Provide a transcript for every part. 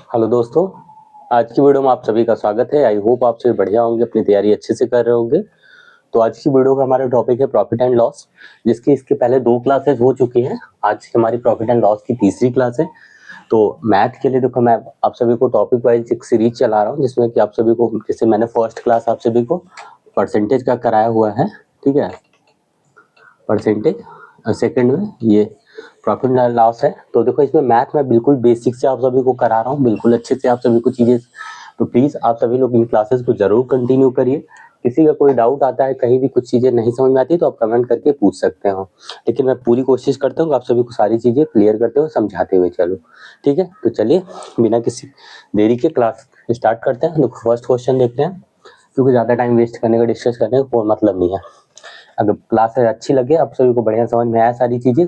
Hello दोस्तों, आज की वीडियो में आप सभी का स्वागत है। आई होप आप सभी बढ़िया होंगे, अपनी तैयारी अच्छे से कर रहे होंगे। तो आज की वीडियो का हमारा टॉपिक है प्रॉफिट एंड लॉस, जिसकी इसके पहले 2 क्लासेस हो चुकी हैं। आज की हमारी प्रॉफिट एंड लॉस की तीसरी क्लास है। तो मैथ के लिए देखो, मैं आप सभी को टॉपिक वाइज एक सीरीज चला रहा हूँ, जिसमें कि आप सभी को, जैसे मैंने फर्स्ट क्लास आप सभी को परसेंटेज का कराया हुआ है, ठीक है, परसेंटेज। सेकंड में ये प्रॉफिट एंड लॉस है। तो देखो, इसमें मैथ में बिल्कुल बेसिक से आप सभी को करा रहा हूँ, बिल्कुल अच्छे से आप सभी को चीजें। तो प्लीज आप सभी लोग इन क्लासेस को जरूर कंटिन्यू करिए। किसी का कोई डाउट आता है, कहीं भी कुछ चीजें नहीं समझ में आती, तो आप कमेंट करके पूछ सकते हो। लेकिन मैं पूरी कोशिश करता हूँ आप सभी को सारी चीजें क्लियर करते हुए, समझाते हुए चलो, ठीक है। तो चलिए, बिना किसी देरी के क्लास स्टार्ट करते हैं। तो फर्स्ट क्वेश्चन देखते हैं, क्योंकि ज्यादा टाइम वेस्ट करने का, डिस्कस करने का कोई मतलब नहीं है। अगर क्लास अच्छी लगे, आप सभी को बढ़िया समझ में आया सारी चीजें,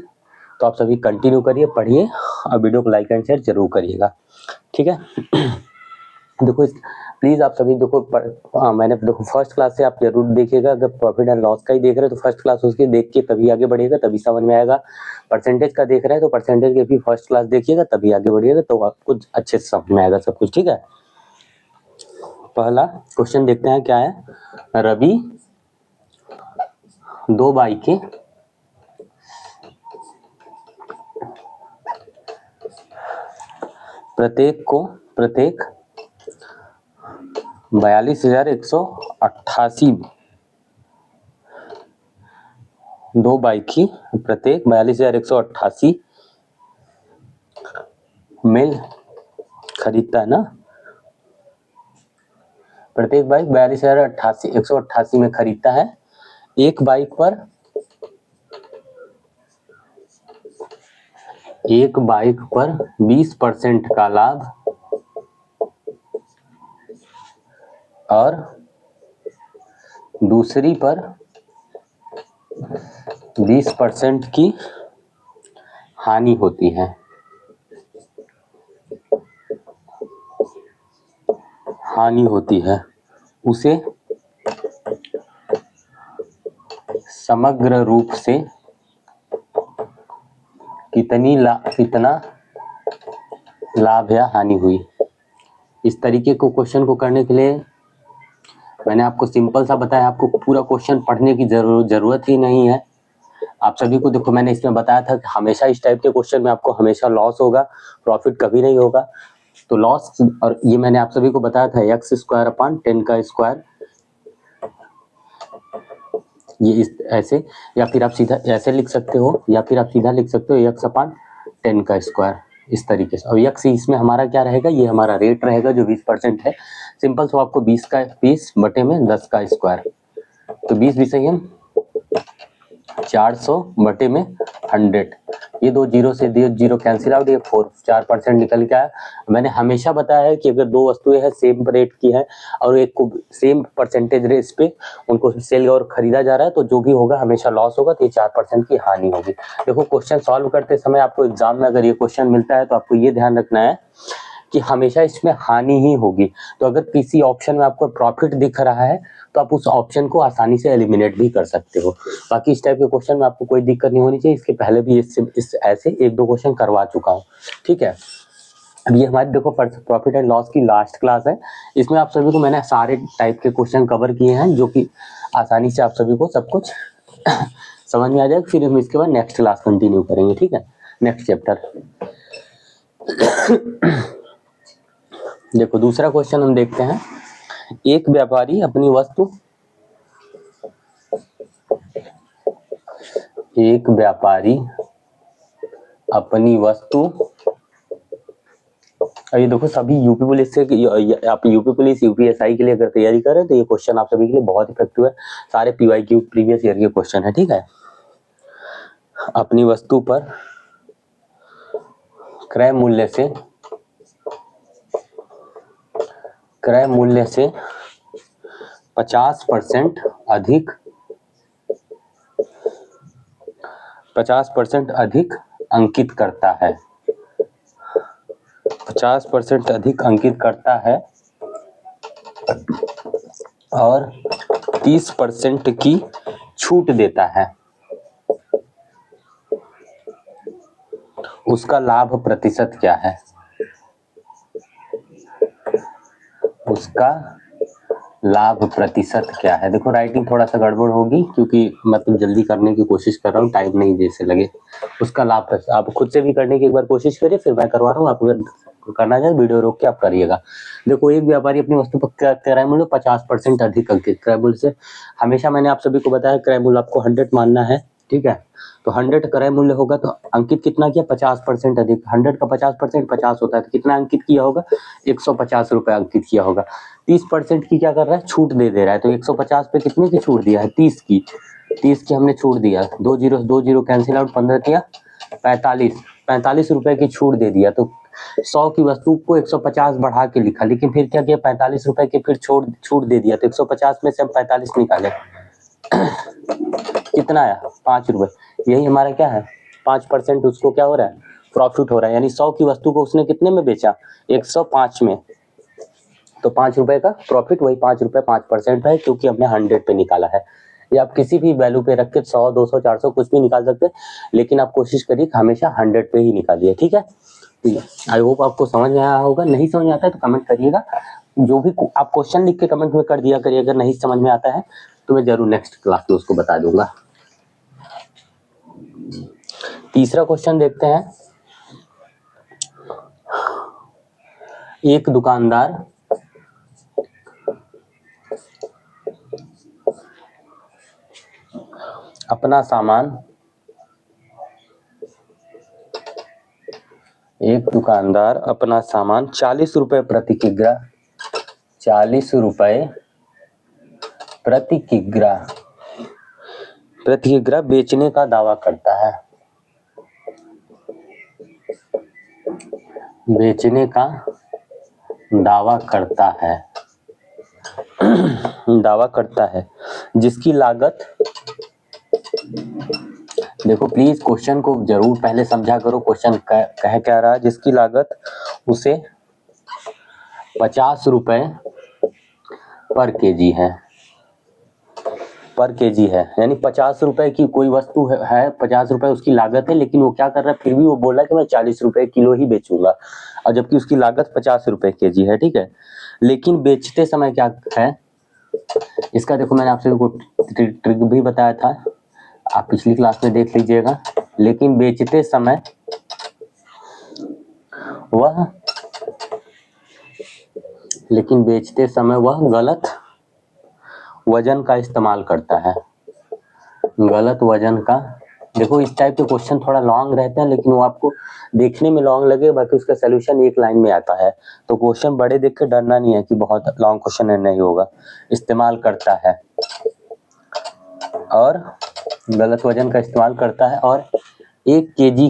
तो आप सभी कंटिन्यू करिए, पढ़िए और वीडियो को लाइक एंड शेयर जरूर करिएगा, ठीक है। देखो, प्लीज आप सभी देखो, मैंने देखो फर्स्ट क्लास से आप जरूर देखिएगा। अगर प्रॉफिट एंड लॉस का ही देख रहे हैं तो फर्स्ट क्लास उसके देख के तभी आगे बढ़िएगा, तभी समझ में आएगा। परसेंटेज का देख रहे हैं तो परसेंटेज के भी फर्स्ट क्लास देखिएगा, तभी आगे बढ़िएगा, तो आपको अच्छे से समझ में आएगा सब कुछ, ठीक है। पहला क्वेश्चन देखते हैं क्या है। रवि 2 बाइकें प्रत्येक 42,188, 2 बाइक की प्रत्येक 42,188 में खरीदता है ना। प्रत्येक बाइक 42,188 में खरीदता है। एक बाइक पर 20% का लाभ और दूसरी पर 20% की हानि होती है। उसे समग्र रूप से कितना लाभ या हानि हुई। इस तरीके को क्वेश्चन को करने के लिए मैंने आपको सिंपल सा बताया, आपको पूरा क्वेश्चन पढ़ने की जरूरत ही नहीं है। आप सभी को देखो, मैंने इसमें बताया था कि हमेशा इस टाइप के क्वेश्चन में आपको हमेशा लॉस होगा, प्रॉफिट कभी नहीं होगा। तो लॉस, और ये मैंने आप सभी को बताया था x² / 10 का स्क्वायर, ये इस ऐसे, या फिर आप सीधा ऐसे लिख सकते हो, या फिर आप सीधा लिख सकते हो x/10 का स्क्वायर, इस तरीके से। और x इसमें हमारा क्या रहेगा, ये हमारा रेट रहेगा जो 20% है। सिंपल, सो आपको 20 बटे में 10 का स्क्वायर, तो 20 भी सही है, 400 बटे में 100। ये 2 जीरो से जीरो कैंसिल आउट, ये 4% निकल के आया। मैंने हमेशा बताया है कि अगर 2 वस्तुएं हैं सेम रेट की है और एक को सेम परसेंटेज रेट पे उनको सेल और खरीदा जा रहा है, तो जो भी होगा हमेशा लॉस होगा, तो ये 4% की हानि होगी। देखो, क्वेश्चन सॉल्व करते समय आपको एग्जाम में अगर ये क्वेश्चन मिलता है, तो आपको ये ध्यान रखना है कि हमेशा इसमें हानि ही होगी। तो अगर किसी ऑप्शन में आपको प्रॉफिट दिख रहा है, तो आप उस ऑप्शन को आसानी से एलिमिनेट भी कर सकते हो। बाकी इस टाइप के क्वेश्चन में आपको कोई दिक्कत नहीं होनी चाहिए। इसके पहले भी इस ऐसे 1-2 क्वेश्चन करवा चुका हूँ, ठीक है। अब ये हमारी देखो प्रॉफिट एंड लॉस की लास्ट क्लास है। इसमें आप सभी को मैंने सारे टाइप के क्वेश्चन कवर किए हैं, जो कि आसानी से आप सभी को सब कुछ समझ में आ जाएगा। फिर हम इसके बाद नेक्स्ट क्लास कंटिन्यू करेंगे, ठीक है, नेक्स्ट चैप्टर। देखो, दूसरा क्वेश्चन हम देखते हैं। एक व्यापारी अपनी वस्तु, ये देखो, सभी यूपी पुलिस से, आप यूपी पुलिस यूपीएसआई के लिए अगर तैयारी कर रहे हैं, तो ये क्वेश्चन आप सभी के लिए बहुत इफेक्टिव है। सारे पीवाईक्यू प्रीवियस ईयर के क्वेश्चन है, ठीक है। अपनी वस्तु पर क्रय मूल्य से 50% अधिक अंकित करता है। 50% अधिक अंकित करता है और 30% की छूट देता है। उसका लाभ प्रतिशत क्या है। उसका लाभ प्रतिशत क्या है। देखो राइटिंग थोड़ा सा गड़बड़ होगी क्योंकि मैं तो जल्दी करने की कोशिश कर रहा हूँ, टाइम नहीं जैसे लगे। उसका लाभ आप खुद से भी करने की एक बार कोशिश करिए, फिर मैं करवा रहा हूँ। आप अगर करना चाहे वीडियो रोक के आप करिएगा। देखो एक व्यापारी अपनी वस्तु पर क्रय मूल्य 50% अधिक अंकित क्रय मूल्य से, हमेशा मैंने आप सभी को बताया क्रय मूल्य आपको 100 मानना है, ठीक है। तो 100 क्रय मूल्य होगा तो अंकित कितना किया, 50% अधिक। 100 का 50% 50 होता है, तो कितना अंकित किया होगा, 150 रुपए अंकित किया होगा। 30% की क्या कर रहा है, छूट दे रहा है। तो 150 पे कितने की छूट दिया है, 30 की। 30 की हमने छूट दिया, 2 जीरो कैंसिल आउट, 15 किया 45 रुपए की छूट दे दिया। तो 100 की वस्तु को 150 बढ़ा के लिखा, लेकिन फिर क्या किया, 45 रुपए के फिर छूट दे दिया। तो 150 में से हम 45 निकाले, कितना आया, 5 रुपए। यही हमारा क्या है, 5% उसको क्या हो रहा है, प्रॉफिट हो रहा है। यानी 100 की वस्तु को उसने कितने में बेचा, 105 में। तो 5 रुपए का प्रॉफिट, वही 5 रुपए 5% है, क्योंकि हमने 100 पे निकाला है। या आप किसी भी वैल्यू पे रख के 100 200 400 कुछ भी निकाल सकते हैं, लेकिन आप कोशिश करिए हमेशा 100 पे ही निकालिए, ठीक है। आई होप आपको समझ में आया होगा। नहीं समझ में आता है तो कमेंट करिएगा। जो भी आप क्वेश्चन लिख के कमेंट में कर दिया करिए। अगर नहीं समझ में आता है तो मैं जरूर नेक्स्ट क्लास में उसको बता दूंगा। तीसरा क्वेश्चन देखते हैं। एक दुकानदार अपना सामान 40 रुपए प्रति किग्रा, 40 रुपए प्रति किग्रा बेचने का दावा करता है। बेचने का दावा करता है जिसकी लागत, देखो प्लीज क्वेश्चन को जरूर पहले समझा करो। क्वेश्चन कह क्या रहा है, जिसकी लागत उसे 50 रुपए पर केजी है, यानी 50 रुपए की कोई वस्तु है 50 रुपए उसकी लागत है, लेकिन वो क्या कर रहा है, फिर भी वो बोला कि मैं 40 रुपए किलो ही बेचूंगा, और जबकि उसकी लागत 50 रुपए केजी है, ठीक है। लेकिन बेचते समय क्या है, इसका देखो मैंने आपसे ट्रिक भी बताया था, आप पिछली क्लास में देख लीजिएगा। लेकिन बेचते समय वह गलत वजन का इस्तेमाल करता है, गलत वजन का। देखो इस टाइप के क्वेश्चन थोड़ा लॉन्ग रहते हैं, लेकिन वो आपको देखने में लॉन्ग लगे, बाकी उसका सलूशन एक लाइन में आता है। तो क्वेश्चन बड़े देख के डरना नहीं है कि बहुत लॉन्ग क्वेश्चन नहीं होगा। इस्तेमाल करता है और गलत वजन का इस्तेमाल करता है, और 1 केजी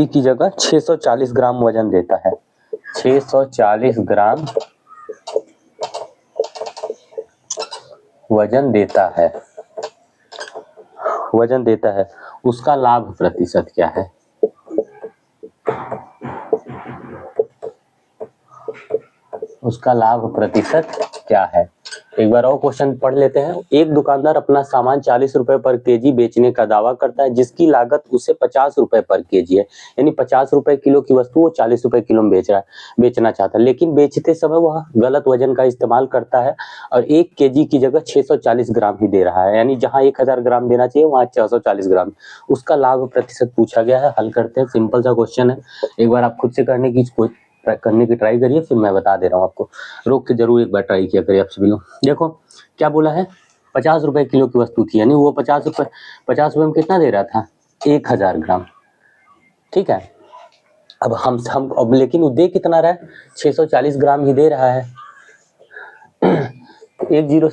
की जगह 640 ग्राम वजन देता है। 640 ग्राम वजन देता है। उसका लाभ प्रतिशत क्या है, उसका लाभ प्रतिशत क्या है। एक बार और क्वेश्चन पढ़ लेते हैं। एक दुकानदार अपना सामान 40 रुपए पर केजी बेचने का दावा करता है, जिसकी लागत उसे 50 रुपए पर केजी है। यानी 50 रुपए किलो की वस्तु वो 40 रुपए किलो में बेचना चाहता है, लेकिन बेचते समय वह गलत वजन का इस्तेमाल करता है और 1 केजी की जगह 640 ग्राम ही दे रहा है। यानी जहां 1000 ग्राम देना चाहिए वहां 640 ग्राम। उसका लाभ प्रतिशत पूछा गया है। हल करते हैं, सिंपल सा क्वेश्चन है। एक बार आप खुद से करने की ट्राई करिए, फिर मैं बता दे रहा हूँ आपको। रोक के जरूर एक बार ट्राई किया करिए आप सभी लोग। देखो क्या बोला है, 50 रुपए किलो की वस्तु थी, यानी वो 50 रुपए में कितना दे रहा था, 1000 ग्राम, ठीक है। अब हम अब लेकिन वो दे कितना रहा है, 640 ग्राम ही दे रहा है। 1 जीरो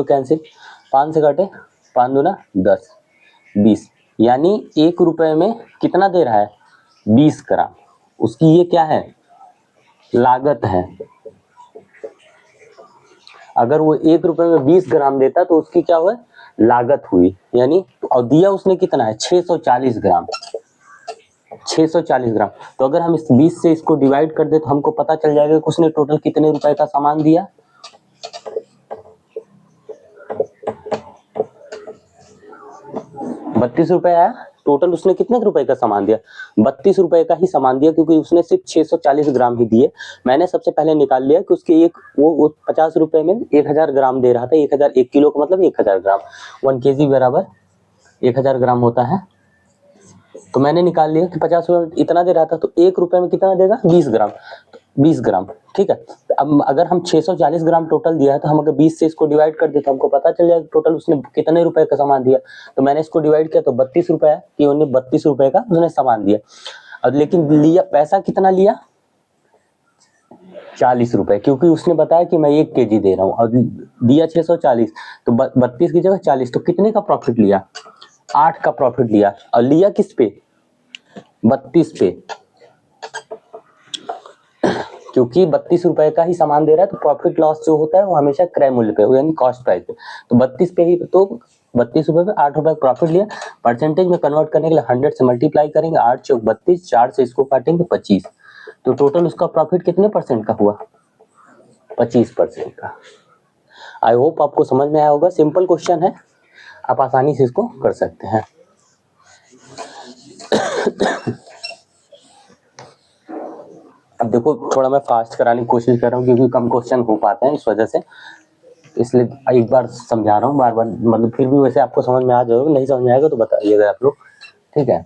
कैंसिल, 5 से काटे, 5 दूना 10, 20, यानी 1 रुपए में कितना दे रहा है, 20 ग्राम। उसकी ये क्या है, लागत है। अगर वो 1 रुपए में 20 ग्राम देता तो उसकी क्या हुआ, लागत हुई। यानी और दिया उसने कितना है, 640 ग्राम। 640 ग्राम। तो अगर हम इस 20 से इसको डिवाइड कर दे तो हमको पता चल जाएगा कि उसने टोटल कितने रुपए का सामान दिया, 32 रुपए आया टोटल उसने कितने रुपए का सामान दिया, 32 रुपए का ही सामान दिया, क्योंकि उसने सिर्फ 640 ग्राम ही दिए। मैंने सबसे पहले निकाल लिया कि उसके एक वो 50 रुपए में 1000 ग्राम दे रहा था। 1000 1 किलो का मतलब 1000 ग्राम, 1 केजी बराबर 1000 ग्राम होता है। तो मैंने निकाल लिया कि 50 रुपए इतना दे रहा था, तो 1 रुपए में कितना देगा, 20 ग्राम, 20 ग्राम, ठीक है। अब अगर हम 640 ग्राम टोटल दिया है, तो हम अगर 20 से इसको डिवाइड कर दे तो हमको पता चल जाएगा टोटल उसने कितने रुपए का सामान दिया। तो मैंने इसको डिवाइड किया तो 32 रुपए है कि उन्होंने 32 रुपए का उसने सामान दिया। अब लेकिन लिया पैसा कितना लिया, 40 रुपए, क्योंकि उसने बताया कि मैं 1 केजी दे रहा हूँ और दिया 640, तो 32 की जगह 40, तो कितने का प्रॉफिट लिया, 8 का प्रॉफिट लिया। और लिया किस पे, 32 पे, क्योंकि 32 रुपए का ही सामान दे रहा है, तो प्रॉफिट लॉस जो होता है वो हमेशा क्रय मूल्य पे यानी कॉस्ट प्राइस पे। तो 32 पे ही, तो 32 रुपए पे 8 रुपए प्रॉफिट लिया। परसेंटेज में कन्वर्ट करने के लिए 100 से मल्टीप्लाई करेंगे, 8 चौक 32, 4 से इसको काटेंगे 25, तो टोटल उसका प्रॉफिट कितने परसेंट का हुआ, 25% का। आई होप आपको समझ में आया होगा। सिंपल क्वेश्चन है, आप आसानी से इसको कर सकते हैं। अब देखो थोड़ा मैं फास्ट कराने की कोशिश कर रहा हूँ, क्योंकि कम क्वेश्चन हो पाते हैं इस वजह से, इसलिए एक बार समझा रहा हूँ बार बार, मतलब फिर भी वैसे आपको समझ में आ जाएगा, नहीं समझ में आएगा तो बताइएगा आप लोग, ठीक है।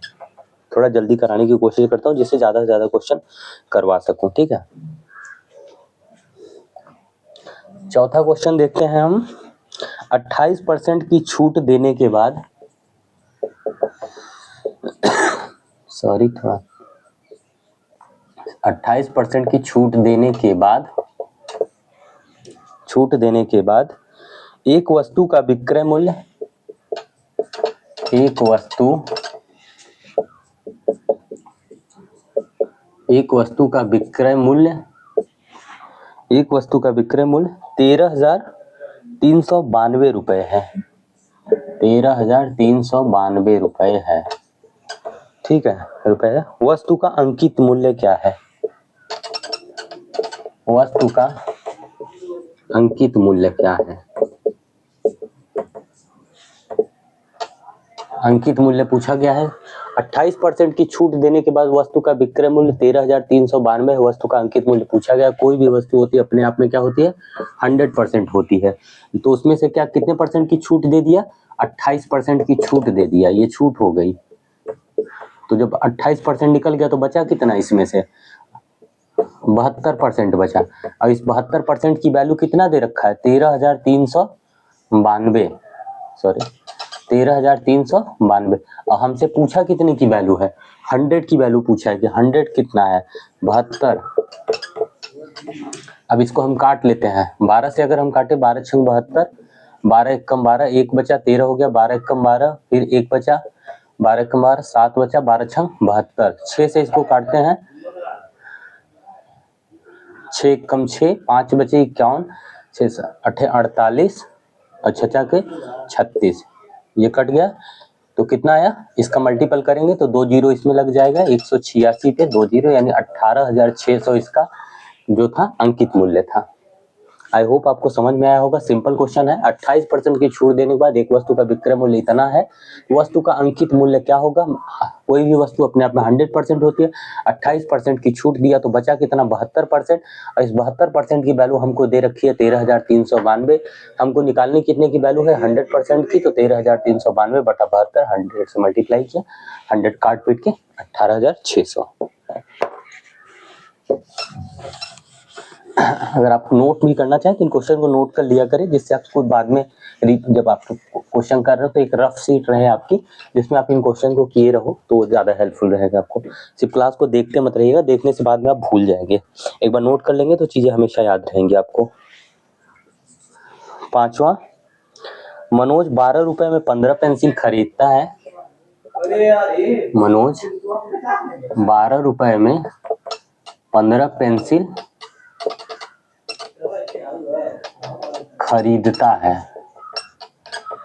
थोड़ा जल्दी कराने की कोशिश करता हूँ जिससे ज्यादा से ज्यादा क्वेश्चन करवा सकूं, ठीक है। चौथा क्वेश्चन देखते हैं हम। 28% की छूट देने के बाद सॉरी थोड़ा 28% की छूट देने के बाद एक वस्तु का विक्रय मूल्य, एक वस्तु का विक्रय मूल्य 13,392 रुपए है, 13,392 रुपए है, ठीक है, रुपए है। वस्तु का अंकित मूल्य क्या है, वस्तु का अंकित मूल्य क्या है, अंकित मूल्य पूछा गया है। 28% की छूट देने के बाद वस्तु का विक्रय मूल्य 13,392 है, वस्तु का अंकित मूल्य पूछा गया। कोई भी वस्तु होती है अपने आप में क्या होती है, 100% होती है, तो उसमें से क्या कितने परसेंट की छूट दे दिया, 28% की छूट दे दिया, ये छूट हो गई। तो जब 28% निकल गया तो बचा कितना, इसमें से 72% बचा। और इस 72% की वैल्यू कितना दे रखा है, 13,392, सॉरी 13,392। और हमसे पूछा कितने की वैल्यू है, 100 की वैल्यू पूछा है कि 100 कितना है, 72। अब इसको हम काट लेते हैं, 12 से अगर हम काटे 12 छंग 72, 12 एक कम 12, एक बचा 13 हो गया, 12 एक कम 12, फिर एक बचा 12 एक कम 12, 7 बचा, 12 छंग 72। 6 से इसको काटते हैं, 6 कम 6, 5 बचे 51, 6 8 48 और 6 के 36, ये कट गया। तो कितना आया, इसका मल्टीपल करेंगे तो 2 जीरो इसमें लग जाएगा, 186 पे 2 जीरो यानी 18,600 इसका जो था अंकित मूल्य था। आई होप आपको समझ में आया होगा। सिंपल क्वेश्चन है। 28% की छूट देने के बाद एक वस्तु का विक्रय मूल्य इतना है, वस्तु का अंकित मूल्य क्या होगा। कोई भी वस्तु अपने आप में 100% होती है, 28% की छूट दिया तो बचा कितना, 72%। और इस 72% की वैल्यू हमको दे रखी है 13,392। हमको निकालनी कितने की वैल्यू है, 100% की, तो 13,392 बटा 72, 100 से मल्टीप्लाई किया, 100 काट पीट के 18,600। अगर आप नोट भी करना चाहें तो इन क्वेश्चन को नोट कर लिया करें, जिससे आपको बाद में जब आप क्वेश्चन कर रहे हो तो एक रफ शीट रहे आपकी, जिसमें आप इन क्वेश्चन को किए रहो तो ज्यादा हेल्पफुल रहेगा आपको। सिर्फ क्लास को देखते मत रहिएगा, देखने से बाद में आप भूल जाएंगे। एक बार नोट कर लेंगे तो चीजें हमेशा याद रहेंगी आपको। 5वां, मनोज 12 रुपए में 15 पेंसिल खरीदता है। मनोज 12 रुपए में 15 पेंसिल खरीदता है,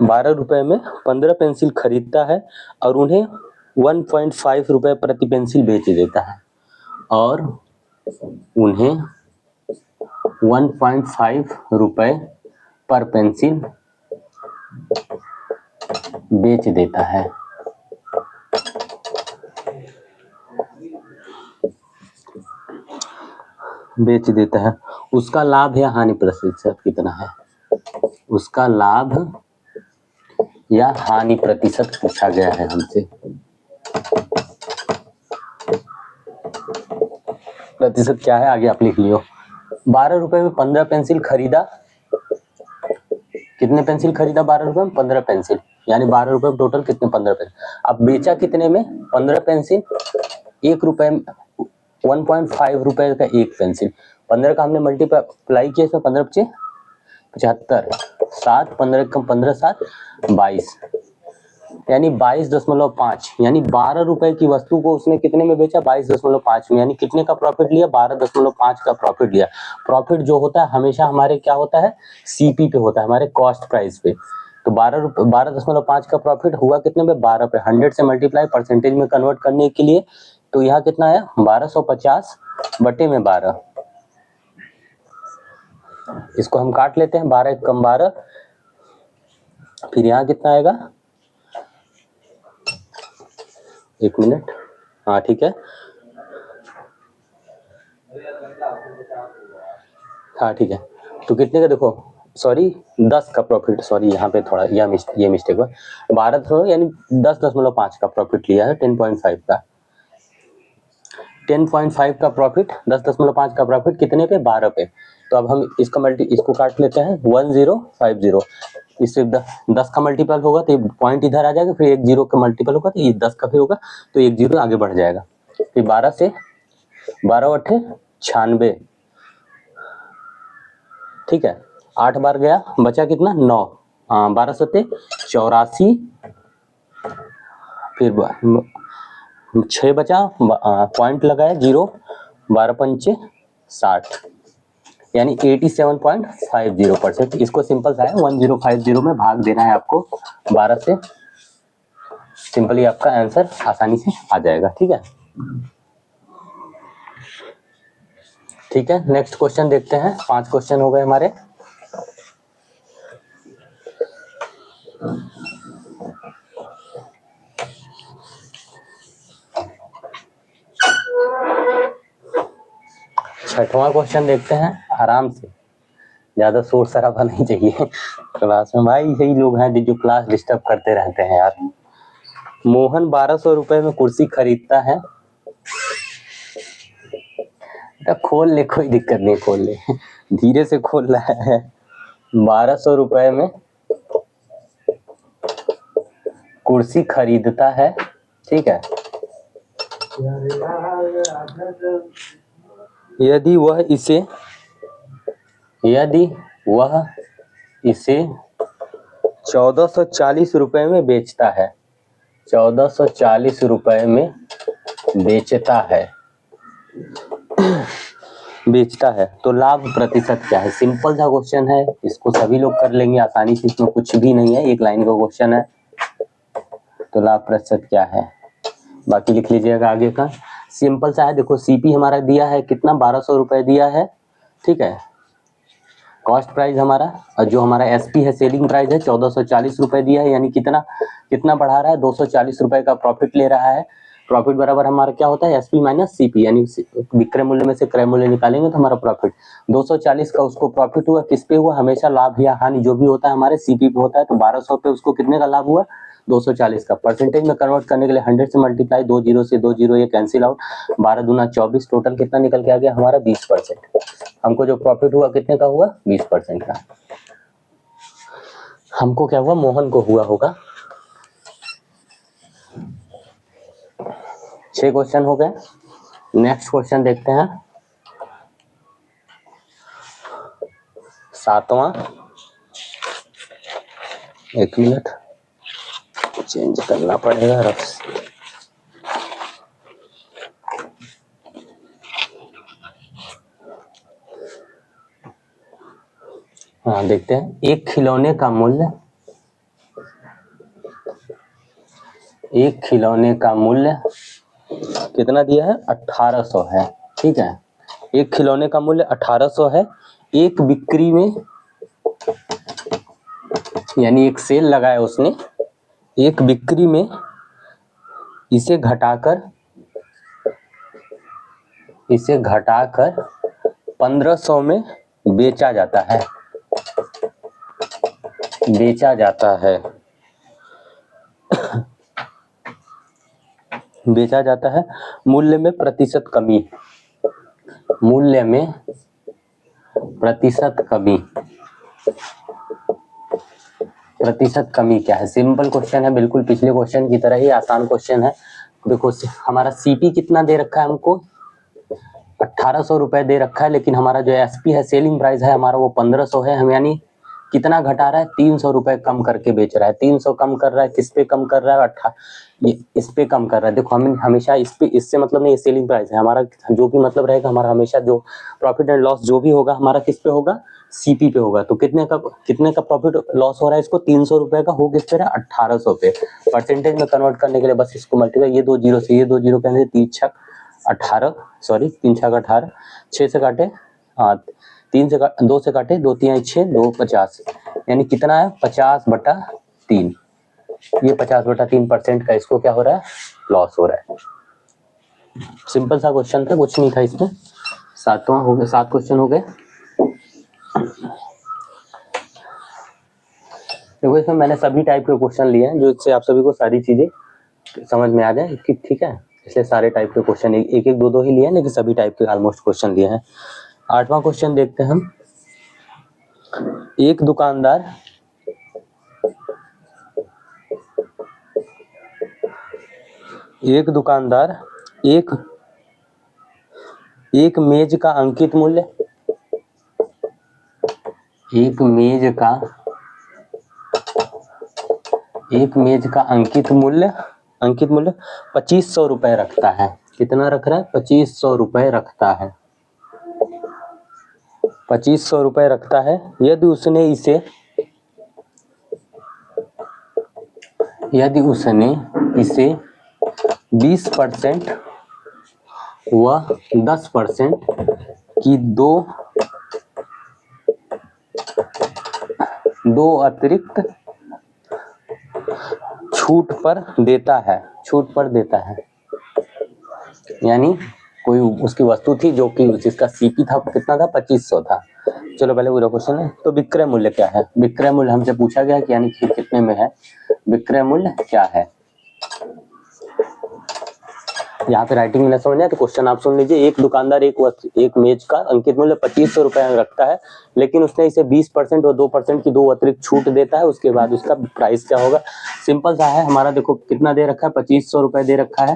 12 रुपए में 15 पेंसिल खरीदता है और उन्हें 1.5 रुपए प्रति पेंसिल बेच देता है, और उन्हें 1.5 रुपए पर पेंसिल बेच देता है। बेच देता है, उसका लाभ या हानि प्रतिशत कितना है? उसका लाभ या हानि प्रतिशत पूछा गया है हमसे। प्रतिशत क्या है आगे आप लिख लियो। 12 रुपए में 15 पेंसिल खरीदा। कितने पेंसिल खरीदा? 12 रुपए में 15 पेंसिल, यानी 12 रुपए में टोटल कितने? 15 पेंसिल। अब बेचा कितने में? 15 पेंसिल। 1 रुपए में 1.5 रुपए का एक पेंसिल। 15 का हमने मल्टीप्लाई किया, इसमें 15 बचे 75, 7 15 कम 15 7 22, यानी 22.5, यानी 12 रुपए की वस्तु को उसने कितने में बेचा? 22.5 में, यानी कितने का प्रॉफिट लिया? 12.5 का प्रॉफिट लिया। प्रॉफिट जो होता है हमेशा हमारे क्या होता है? सीपी पे होता है, हमारे कॉस्ट प्राइस पे। तो 12.5 का प्रॉफिट हुआ कितने में? 12 पे। 100 से मल्टीप्लाई परसेंटेज में कन्वर्ट करने के लिए, तो यहाँ कितना है? 1250 बटे में 12। इसको हम काट लेते हैं, 12 कम 12, फिर यहाँ कितना आएगा? 1 मिनट, हाँ ठीक है, हाँ ठीक है। तो कितने का? देखो सॉरी 10 का प्रॉफिट, सॉरी यहाँ पे थोड़ा ये मिस्टेक हुआ। 12 थोड़ा यानी 10.5 का प्रॉफिट लिया है, 10.5 का 10.5 का प्रॉफिट, 10.5 का प्रॉफिट कितने पे? 12 पे। तो अब हम इसको काट लेते हैं, 1050। इससे 10 का मल्टीपल होगा तो पॉइंट इधर आ जाएगा, फिर एक जीरो का मल्टीपल होगा तो ये 10 का फिर होगा, तो एक जीरो आगे बढ़ जाएगा। फिर 12 से 12 अट्ठे 96, ठीक है, 8 बार गया, बचा कितना? 9। 12 सत्ते 84, फिर 6 बचा, पॉइंट लगाया जीरो, 12 पंचे 60, यानी 87.50%। इसको सिंपल सा है, 1050 में भाग देना है आपको 12 से, सिंपली आपका आंसर आसानी से आ जाएगा। ठीक है, ठीक है, नेक्स्ट क्वेश्चन देखते हैं। 5 क्वेश्चन हो गए हमारे। छठवां क्वेश्चन देखते हैं, आराम से, ज्यादा शोर शराबा नहीं चाहिए क्लास में। भाई यही लोग हैं जो क्लास डिस्टर्ब करते रहते हैं यार। मोहन 1200 रुपए में कुर्सी खरीदता है। खोल ले, कोई दिक्कत नहीं, खोल ले, धीरे से खोल रहा है। 1200 रुपए में कुर्सी खरीदता है, ठीक है। यदि वह इसे 1440 रुपए में बेचता है, 1440 रुपए में बेचता है तो लाभ प्रतिशत क्या है? सिंपल सा क्वेश्चन है, इसको सभी लोग कर लेंगे आसानी से, इसमें कुछ भी नहीं है, एक लाइन का क्वेश्चन है। तो लाभ प्रतिशत क्या है, बाकी लिख लीजिएगा आगे का। सिंपल सा है, देखो सीपी हमारा दिया है कितना? 1200 रुपए दिया है, ठीक है। कॉस्ट प्राइस हमारा, और जो हमारा एसपी है सेलिंग प्राइस है 1440 रुपए दिया है, यानी कितना बढ़ा रहा है? 240 रुपए का प्रॉफिट ले रहा है। प्रॉफिट बराबर हमारा क्या होता है? एसपी माइनस सीपी, यानी विक्रय मूल्य में से क्रय मूल्य निकालेंगे तो हमारा प्रॉफिट 240 का उसको प्रॉफिट हुआ, किस पे हुआ? हमेशा लाभ या हानि जो भी होता है हमारे सीपी पे होता है। तो 1200 पे उसको कितने का लाभ हुआ? 240 का। परसेंटेज में कन्वर्ट करने के लिए 100 से मल्टीप्लाई, 2 जीरो से 2 जीरो ये कैंसिल आउट, 12 दूना 24, टोटल कितना निकल के आ गया हमारा? 20%। हमको जो प्रॉफिट हुआ कितने का हुआ? 20% का। हमको क्या हुआ? मोहन को हुआ होगा। 6 क्वेश्चन हो गए। नेक्स्ट क्वेश्चन देखते हैं, 7वां। 1 मिनट, चेंज करना पड़ेगा रफ। हाँ देखते हैं, एक खिलौने का मूल्य कितना दिया है? 1800 है, ठीक है। एक खिलौने का मूल्य 1800 है। एक बिक्री में, यानी एक सेल लगाया उसने, एक बिक्री में इसे घटाकर 1500 में बेचा जाता है, बेचा जाता है, बेचा जाता है। मूल्य में प्रतिशत कमी, मूल्य में प्रतिशत कमी, प्रतिशत कमी क्या है? सिंपल क्वेश्चन है, बिल्कुल पिछले क्वेश्चन की तरह ही आसान क्वेश्चन है। देखो हमारा सीपी कितना दे रखा है हमको, 1800 रुपए दे रखा है, लेकिन हमारा जो एसपी है, सेलिंग प्राइस है हमारा, वो 1500 है। हम यानी कितना घटा रहा है, 300 रुपए कम करके बेच रहा है। 300 कम कर रहा है, किस पे कम कर रहा है? ये इस पे कम कर रहा है। देखो हम हमेशा इस पे, इससे मतलब नहीं, सेलिंग प्राइस है हमारा, जो भी मतलब रहेगा हमारा, हमेशा जो प्रॉफिट एंड लॉस जो भी होगा हमारा किस पे होगा, सीपी पे होगा। तो कितने का प्रॉफिट लॉस हो रहा है इसको, 300 रुपए का, हो किस पे रहा है, 1800 पे। परसेंटेज में कन्वर्ट करने के लिए बस इसको मल्टीप्लाई, ये 2 जीरो से ये 2 जीरो कहने से 3 छक 18, सॉरी 3 छक 18, 6 से काटे, हाँ 3 से 2 से काटे, 2 3 6, 2 50, यानी कितना है, 50/3। ये 50/3% का इसको क्या हो रहा है, लॉस हो रहा है। सिंपल सा क्वेश्चन था, कुछ नहीं था इसमें। 7वां हो गया, 7 क्वेश्चन हो गए। देखो इसमें मैंने सभी टाइप के क्वेश्चन लिए हैं, जो इससे आप सभी को सारी चीजें समझ में आ जाए, ठीक है। इसलिए सारे टाइप के क्वेश्चन एक एक दो दो ही लिए हैं, लेकिन सभी टाइप के ऑलमोस्ट क्वेश्चन लिए हैं। 8वां क्वेश्चन देखते हैं हम। एक दुकानदार एक मेज का अंकित मूल्य, एक मेज का अंकित मूल्य 2500 रुपए रखता है। कितना रख रहा है, 2500 रुपए रखता है, 2500 रुपए रखता है। यदि उसने इसे 20% व 10% की दो अतिरिक्त छूट पर देता है, यानी कोई उसकी वस्तु थी जो कि जिसका सीपी था कितना था, 2500 था। चलो पहले पूरा क्वेश्चन है। तो विक्रय मूल्य क्या है, विक्रय मूल्य हमसे पूछा गया कि यानी कि कितने में है, विक्रय मूल्य क्या है। यहाँ पे राइटिंग में समझ आए तो क्वेश्चन आप सुन लीजिए। एक दुकानदार एक मेज का अंकित मूल्य 2500 रुपए रखता है, लेकिन उसने इसे 20% और 2% की दो अतिरिक्त छूट देता है। उसके बाद उसका प्राइस क्या होगा, सिंपल सा है हमारा। देखो कितना दे रखा है, 2500 रुपए दे रखा है,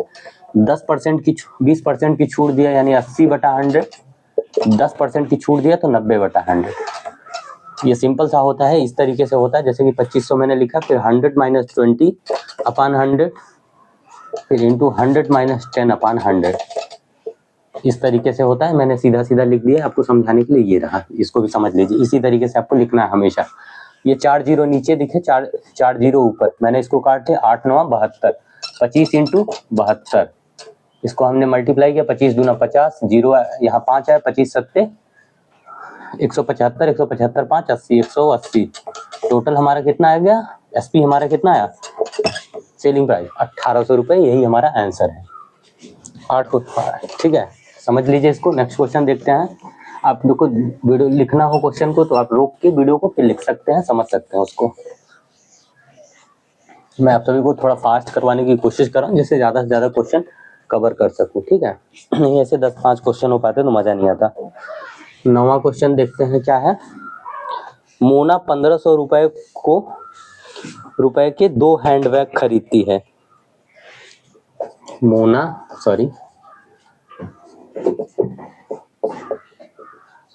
20% की छूट दिया, यानी 80/100, 10% की छूट दिया तो 90/100। ये सिंपल सा होता है, इस तरीके से होता है। जैसे कि 2500 मैंने लिखा, फिर 100 - 20/100, फिर इंटू 100 - 10/100, इस तरीके से होता है। मैंने सीधा सीधा लिख दिया आपको समझाने के लिए, ये रहा, इसको भी समझ लीजिए। इसी तरीके से आपको लिखना है हमेशा। ये 4 जीरो नीचे दिखे, 4 जीरो ऊपर, मैंने इसको काटे 8 9 72, 25 × 72, इसको हमने मल्टीप्लाई किया, 25 दूना 50, जीरो यहाँ 5 है, 25 सत्ते 175, 175 5 80, 180। टोटल हमारा कितना आ गया, एसपी हमारा कितना आया, सेलिंग प्राइस 1800 रुपए। यही हमारा आंसर है, 8 को, ठीक है। समझ लीजिए इसको। नेक्स्ट क्वेश्चन देखते हैं। आप देखो वीडियो लिखना हो क्वेश्चन को तो आप रोक के वीडियो को फिर लिख सकते हैं, समझ सकते हैं उसको। मैं आप सभी को थोड़ा फास्ट करवाने की कोशिश कर रहा हूँ, जिससे ज्यादा से ज्यादा क्वेश्चन कवर कर सकूं, ठीक है। नहीं ऐसे 10-5 क्वेश्चन हो पाते तो मजा नहीं आता। 9वां क्वेश्चन देखते हैं क्या है। मोना 1500 रुपए के 2 हैंडबैग खरीदती है। मोना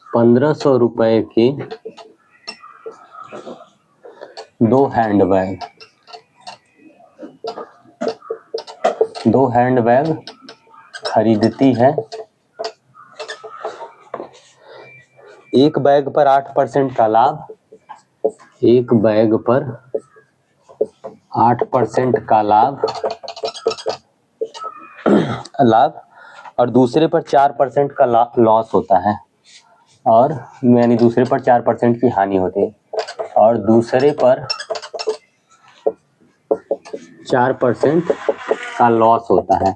1500 रुपए के 2 हैंडबैग खरीदती है। एक बैग पर 8% का लाभ, एक बैग पर 8% का लाभ और दूसरे पर 4% का लॉस होता है, और यानी दूसरे पर 4% की हानि होती है, और दूसरे पर 4% का लॉस होता है।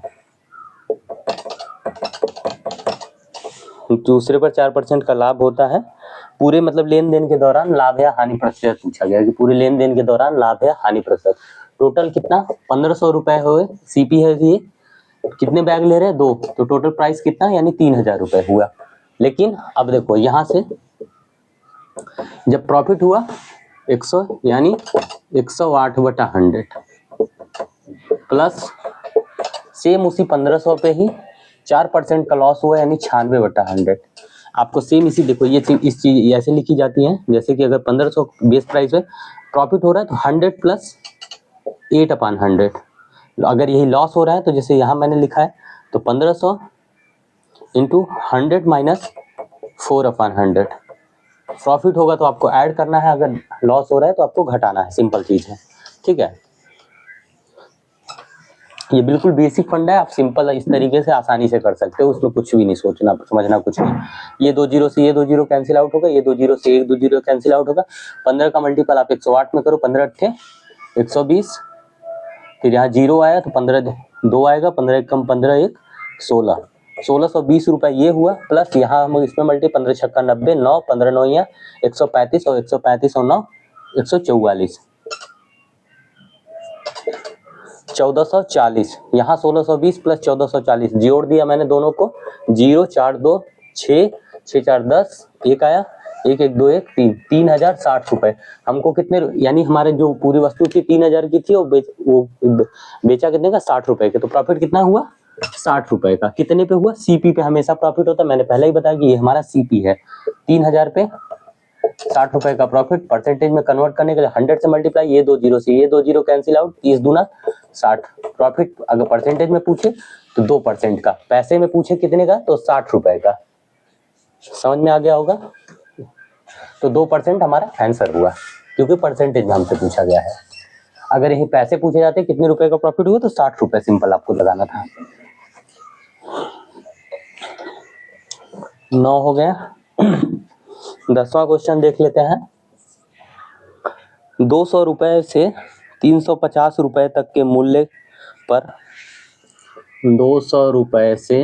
दूसरे पर 4% का लाभ होता है। पूरे मतलब लेन देन के दौरान लाभ या हानि प्रतिशत पूछा गया कि पूरे लेन देन के दौरान लाभ या हानि प्रतिशत। टोटल कितना 1500 रुपए हुए, सीपी है ये, कितने बैग ले रहे हैं 2, तो टोटल प्राइस कितना यानी 3000 रुपए हुआ। लेकिन अब देखो यहाँ से जब प्रॉफिट हुआ 100 यानी 108/100 प्लस सेम उसी 1500 पे ही 4% का लॉस हुआ यानी 96/100। आपको सेम इसी देखो ये चीज इस चीज ऐसे लिखी जाती है, जैसे कि अगर 1500 बेस प्राइस है प्रॉफिट हो रहा है तो 100 प्लस 8/100। अगर यही लॉस हो रहा है तो जैसे यहाँ मैंने लिखा है तो 1500 इंटू 100 माइनस 4/100। प्रॉफिट होगा तो आपको ऐड करना है, अगर लॉस हो रहा है तो आपको घटाना है, सिंपल चीज है, ठीक है। ये बिल्कुल बेसिक फंड है, आप सिंपल इस तरीके से आसानी से कर सकते हो, उसमें कुछ भी नहीं सोचना समझना कुछ नहीं। ये 2 जीरो से ये 2 जीरो कैंसिल आउट होगा, ये 2 जीरो से एक 2 जीरो कैंसिल आउट होगा। 15 का मल्टीपल आप 108 में करो, 15 अट्ठे 120, फिर यहाँ जीरो आया तो 15 2 आएगा, 15 एक कम 15 एक 16, 1620 रुपए ये हुआ। प्लस यहाँ हम इसमें मल्टी 15 छक्का 90, 9 15 9 या 135 और 135 और 9 144, 1440। यहाँ 1620 प्लस 1440 जोड़ दिया मैंने दोनों को, 0 4 2 6 6 4 10, एक आया 1 1 2 1 3, 3060 रुपए। हमको कितने यानी हमारे जो पूरी वस्तु थी 3000 की थी, वो बेचा कितने का 60 रुपए के, तो प्रॉफिट कितना हुआ 60 रुपए का। कितने पे हुआ, सीपी पे हमेशा प्रॉफिट होता है, मैंने पहले ही बताया कि ये हमारा सीपी है। 3000 पे 60 रुपए का प्रॉफिट, परसेंटेज में कन्वर्ट करने के लिए 100 से मल्टीप्लाई, ये 2 जीरो से ये 2 जीरो कैंसिल आउट, 30 दूना 60। प्रॉफिट अगर परसेंटेज में पूछे तो 2% का, पैसे में पूछे कितने का तो 60 रुपए का। समझ में आ गया होगा, तो 2% हमारा आंसर हुआ, क्योंकि परसेंटेज में हमसे पूछा गया है। अगर यही पैसे पूछे जाते कितने रुपए का प्रॉफिट हुआ तो 60 रुपए सिंपल आपको लगाना था। 9 हो गया। 10वां क्वेश्चन देख लेते हैं। 200 रुपए से 350 रुपए तक के मूल्य पर 200 रुपए से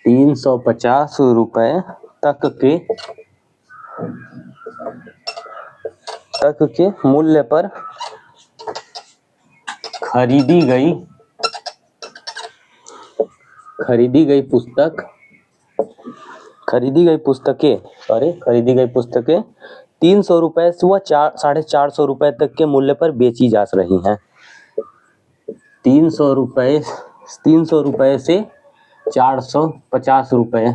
350 रुपए तक के मूल्य पर खरीदी गई पुस्तकें 300 रुपए से वह 450 रुपए तक के मूल्य पर बेची जा रही हैं। 300 रुपए से 450 रुपए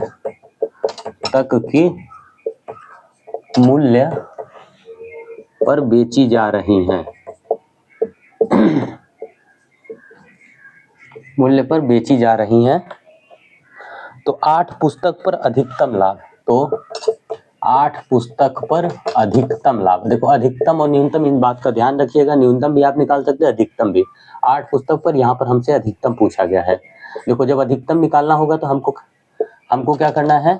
तक के मूल्य पर बेची जा रही हैं। मूल्य पर बेची जा रही हैं तो 8 पुस्तक पर अधिकतम लाभ, तो 8 पुस्तक पर अधिकतम लाभ। देखो अधिकतम और न्यूनतम इन बात का ध्यान रखिएगा, न्यूनतम भी आप निकाल सकते हैं, अधिकतम भी। 8 पुस्तक पर यहाँ पर हमसे अधिकतम पूछा गया है। देखो जब अधिकतम निकालना होगा तो हमको क्या करना है,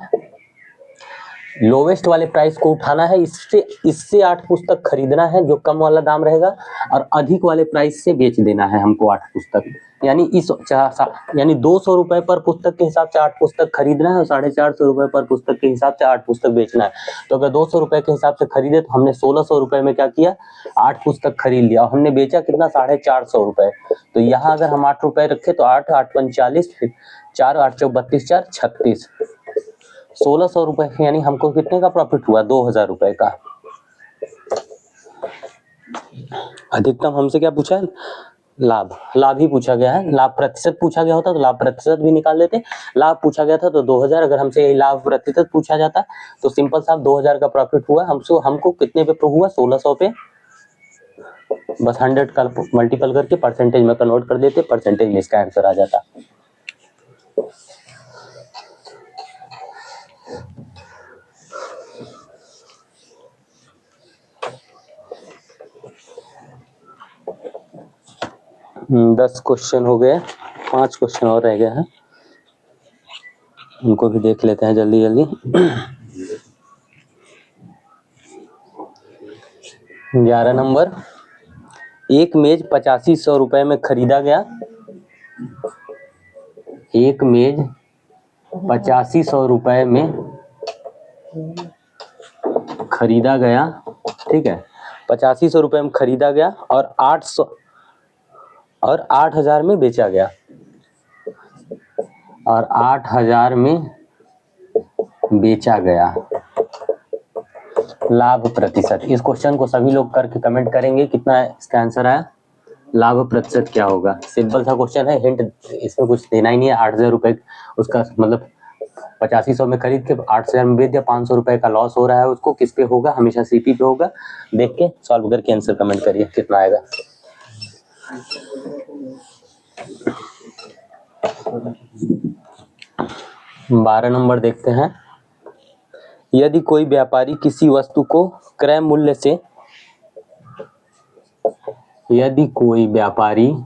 लोवेस्ट वाले प्राइस को उठाना है, इससे 8 पुस्तक खरीदना है जो कम वाला दाम रहेगा, और अधिक वाले प्राइस से बेच देना है हमको 8 पुस्तक। यानी यानी 200 रुपए पर पुस्तक के हिसाब से 8 पुस्तक खरीदना है और 450 रुपए पर पुस्तक के हिसाब से 8 पुस्तक बेचना है। तो अगर 200 रुपए के हिसाब से खरीदे तो हमने 1600 रुपए में क्या किया, 8 पुस्तक खरीद लिया, और हमने बेचा कितना 450 रुपए। तो यहाँ अगर हम 8 रुपए रखे तो 8 8 45, 4 8 चौक 32 4 36, 1600 रुपए, यानी हमको कितने का प्रॉफिट हुआ 2000 रुपए का। अधिकतम हमसे क्या पूछा है, लाभ ही पूछा गया है। लाभ प्रतिशत पूछा गया होता तो लाभ प्रतिशत भी निकाल लेते, लाभ पूछा गया था तो 2000, अगर हमसे लाभ प्रतिशत पूछा जाता तो सिंपल साहब 2000 का प्रॉफिट हुआ। हमको कितने पे हुआ 1600 पे, बस 100 का मल्टीपल करके परसेंटेज में कन्वर्ट कर देते, परसेंटेज में इसका आंसर आ जाता। दस क्वेश्चन हो गए, 5 क्वेश्चन और रह गए हैं, उनको भी देख लेते हैं जल्दी जल्दी। 11 नंबर, एक मेज 8500 रुपए में खरीदा गया। एक मेज 8500 रुपए में खरीदा गया, ठीक है, 8500 रुपए में खरीदा गया और 8000 में बेचा गया, और 8000 में बेचा गया। लाभ प्रतिशत, इस क्वेश्चन को सभी लोग करके कमेंट करेंगे कितना है इसका आंसर आया। लाभ प्रतिशत क्या होगा, सिंपल सा क्वेश्चन है, हिंट इसमें कुछ देना ही नहीं है। 8000 रुपए उसका मतलब 8500 में खरीद के 8000 में बेच दिया, 500 रुपए का लॉस हो रहा है उसको, किस पे होगा, हमेशा सीपी पे होगा। देख के सॉल्व करके आंसर कमेंट करिए कितना आएगा। 12 नंबर देखते हैं। यदि कोई व्यापारी किसी वस्तु को क्रय मूल्य से, यदि कोई व्यापारी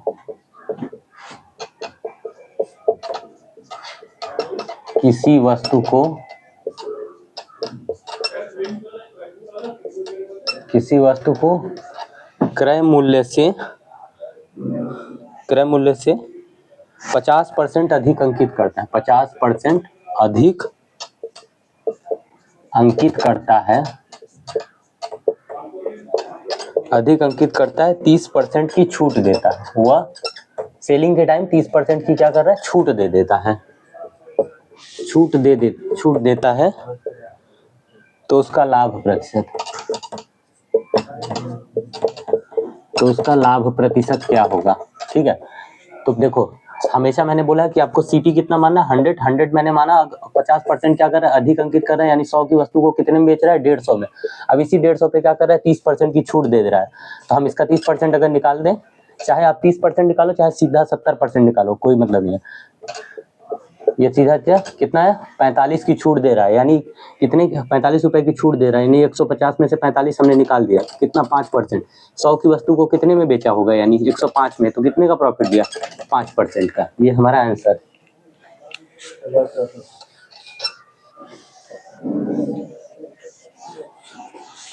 किसी वस्तु को क्रय मूल्य से 50% अधिक अंकित करता है, 50% अधिक अंकित करता है, 30% की छूट देता है। वह सेलिंग के टाइम 30% की क्या कर रहा है, छूट दे देता है, छूट देता है, तो उसका लाभ प्रतिशत क्या होगा। ठीक है, तो देखो हमेशा मैंने बोला कि आपको सीपी कितना मानना, 100 मैंने माना। 50% क्या कर रहा है, अधिक अंकित कर रहा है, यानी 100 की वस्तु को कितने में बेच रहा है, 150 में। अब इसी 150 पे क्या कर रहा है, 30% की छूट दे रहा है। तो हम इसका 30% अगर निकाल दें, चाहे आप 30% निकालो, चाहे सीधा 70% निकालो, कोई मतलब नहीं है। ये सीधा कितना है, 45 की छूट दे रहा है, यानी कितने, 45 रुपए की छूट दे रहा है, यानी 150 में से 45 हमने निकाल दिया, कितना, 5%। 100 की वस्तु को कितने में बेचा होगा, यानी 105 में, तो कितने का प्रॉफिट दिया, 5% का। ये हमारा आंसर।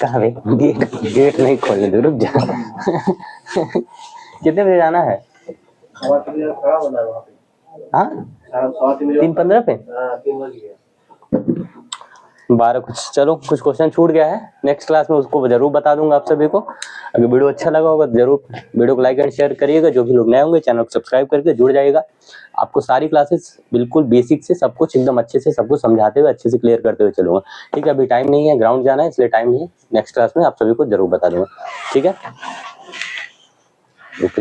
कहाँ भाई, गेट नहीं खोलने दो, रुक जा। कितने बजे जाना है, हाँ 3:15 पे, 12 कुछ। चलो कुछ क्वेश्चन छूट गया है, नेक्स्ट क्लास में उसको जरूर बता दूंगा आप सभी को। अगर वीडियो अच्छा लगा होगा तो जरूर वीडियो को लाइक एंड शेयर करिएगा। जो भी लोग नए होंगे चैनल को सब्सक्राइब करके जुड़ जाइएगा। आपको सारी क्लासेस बिल्कुल बेसिक से सब कुछ एकदम अच्छे से सब कुछ समझाते हुए अच्छे से क्लियर करते हुए चलूंगा। ठीक है, अभी टाइम नहीं है, ग्राउंड जाना है, इसलिए टाइम नहीं है। नेक्स्ट क्लास में आप सभी को जरूर बता दूंगा। ठीक है, रुक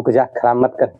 जा खराब मत कर।